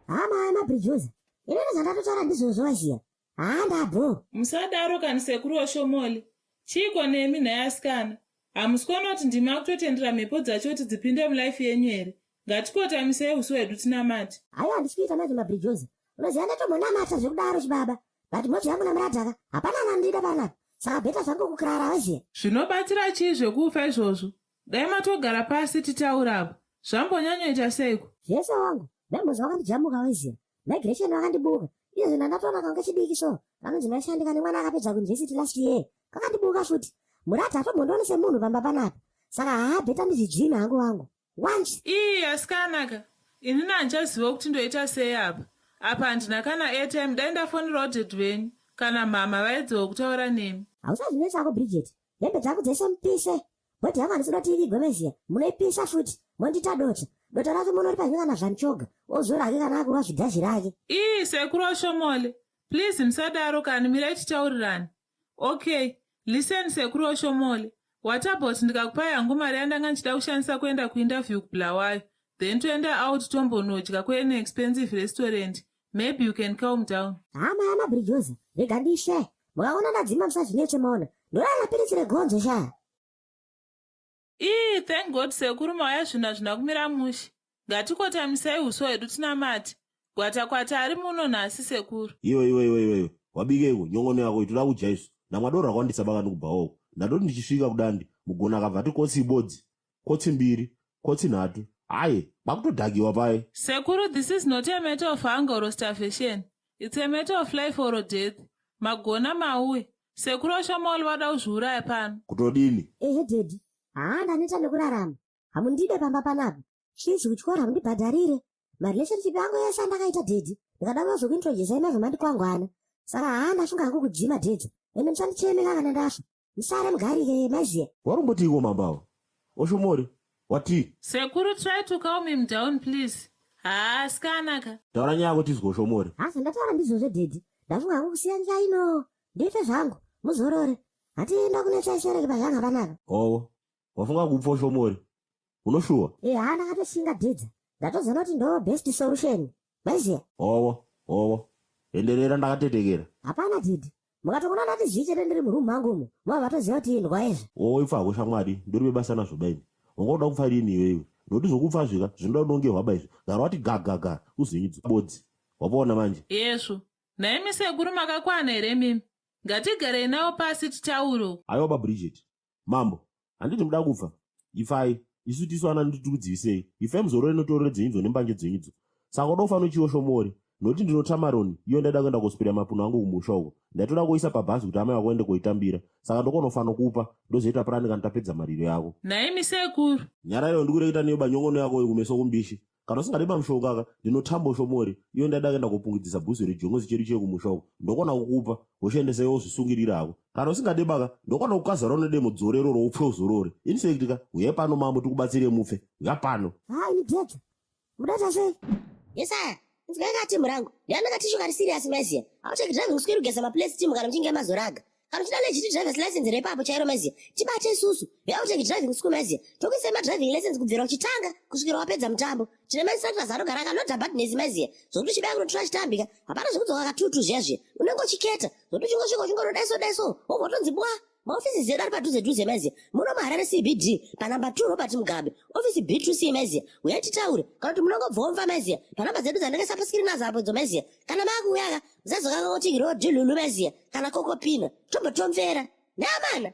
Hama Bridges. Inini zvandatotaura ndizvozvo Aziya. Handabvo. Musadaro kani sekuru waShomoli. Chiko nemi naye asikana. Hamusikuona kuti ndimi akutotendera mhepo dzacho kuti dzipinde mulife yenyu here. Ngatikotamise uso hwedu tinamati. Haiwa handisi kuita manje Bridges. Unoziva ndatombonamata zvekudaro chibaba. But moti yangu namuradhaka hapana anandida panapa. Saka bheta zvangu kukrara Aziya. Zvinobatsira chii zvekufa izvozvo? Dai matogara pasi titaurapo. Zvambonyanyoita seiko? Zvese wangu. Membozva wakandijamuka Aziya. Migration wakandibuka. Iyo zvinhu ndatoona kange chidiki so. Kanonzi maishandika nemwana akapedza kuyunivhesiti last year. Kakandibuka futi. Muradha atombondoona semunhu pamba panapa. Saka bheta ndizvijime hangu wangu. Once. Asikanaka. Inini handichaziva kuti ndoita sei apa. Apa handina kana airtime dai ndafonerawo dad venyu kana mama vaidzowo kutaura nemi. Hausazvinetsako Bridget. Hembe dzako dzese mupise. Bhodhi yangu handisi kudati iri Gomeziya. Munoipisa futi. Mondita dota. Dota racho munori panyika nazvanchoga. Ozora hake kana akurwa zvidhazi rake. Sekuru waShomoli. Please musadaro kani mirai titaurirane. Okay. Listen sekuru waShomoli. What about ndikakupai yangu mari yandanga ndichida kushandisa kuenda kuinterview kuBulawayo. Then toenda out tombonodya kuene expensive restaurant. Maybe you can calm down. Hama Bridges. Rega ndishe. Mukaona ndadzima musazvinetse maona. Ndorana piritsire gonzo sha. Thank God sekuru mauya zvina kumira mushe. Ngatikotamisai uso hwedu tinamati. Gwatakwata ari muno nhasi sekuru. Iwe. Wabikeiko nyongono yako itoda kujaiso. Namwadora kwandisabaka ndikubvawo. Ndadoti ndichisvika kudandi mugona akabva ati kotsi ibodzi. Kotsi mbiri. Kotsi nhatu. Aye, kwakutodhagiwa paye. Sekuru, this is not a matter of hunger or starvation. It's a matter of life or death. Magona mauye. Sekuru waShomoli wada kuzviuraya pano. Kutodini? Dedi. Ndaneta nekurarama. Hamundide pamba panapa. Chizi kuchikora hamundibhadharire. Marelationship yangu yese andakaita dedi. Ndikada kuzokuintroducei mazomandi kwangwana. Saka ndashunga hangu kujima dedi. Ende musandichemeka kana ndafa. Musare mugarike Maziya. Warumbotiko mambawa? Oshomori, wati? Sekuru, try to calm him down, please. Asikanaka. Taura nyako tizwa Oshomori. Hasa ndataura ndizvozvo dedi. Ndafunga hangu kusiya nyika ino. Ndiite zvangu. Muzorore. Hatienda kunetsa isereke pazvanga panaka. Owo. Wafunga kupfa Oshomori. Unoshuwa? Ndakatoshinga dedza. Ndatoziona kuti ndo best solution. Maziya. Owo. Enderera ndakatetekera. Hapana dedi. Mukatokona ndati zvichete ndiri murumu mangu umo. Mavatoziva kuti indwa izvo. Ifa hako shamwari. Ndori bebasa nazvo baini. Ungoda kufa rini iwewe. Noti zvokufa zvika zvinoda kunongerwa izvo. Gara wati gaga uzinyidzi bodzi. Wapaona manje? Yesvo. Naimi sekuru makakwana here mimi. Ngatigarei nawo pasi titauro. Aiwa Bridget. Mambo. Handiti muda kufa. Ifai. Isu tisu ana nditikudzivisei. Ifai muzorore notorore dzenyidzo nembanje dzenyidzo. Saka uda kufa nochiwo Shomori. Noti ndinotamaroni. Iyo ndaida kuenda kuspira mapuno angu kumusha uko. Ndatoda kuisa pabhazi kuti amai wakuende koitambira. Saka ndokonofana kupa. Ndozoita purani kana tapedza mariro yako. Naimi sekuru. Nyara ndikureketa neyo banyongono yako kumeso kumbishi. Kana usingadiba mushokaka ndinotamba Oshomori. Iyo ndaida kuenda kopungidzisa bhuzi rejongozi chedu chekumusha uko. Ndokona kukupa woshandisa wozvisungirira ako. Kana usingadebaka ndokona kukazara unodemo dzorero roupfe uzorore. Inisekitika uye pano mambo tikubatsire mufe. Uya pano. Hai dedza. Mudata sei? Yesaya. Nzikanga timu rangu. Ndiyana tishuka serious Maziya. Awuteki driving school kugeza maplace team kana mchinge mazoraga. Kana uchida legit driver's license repapo chairo Maziya. Tibate isusu. Awuteki driving school Maziya. Tokuise ma driving license kubvira uchitanga kusvikira wapedza mutambo. Tine mainstructors anogara akanota badness Maziya. Zokuti uchibaya kunotora chitambika. Hapana zvekudzoka katutu zviya. Unenge uchiketa. Zokuti chingosvika uchingodaiso. Wovotonzi bwa. Maofisi zedu ari padhuze Maziya. Muno maHarare CBD panamba 2 Robert Mugabe. Ofisi B2C Maziya. Uyatitaure kana kuti munongobvomva Maziya. Panamba zedu dzandakaisa paskrini apo dzo Maziya. Kana makuuyaka zazoka kuti road Lulu Maziya. Kana kokopina. Tombotomvera. Namana.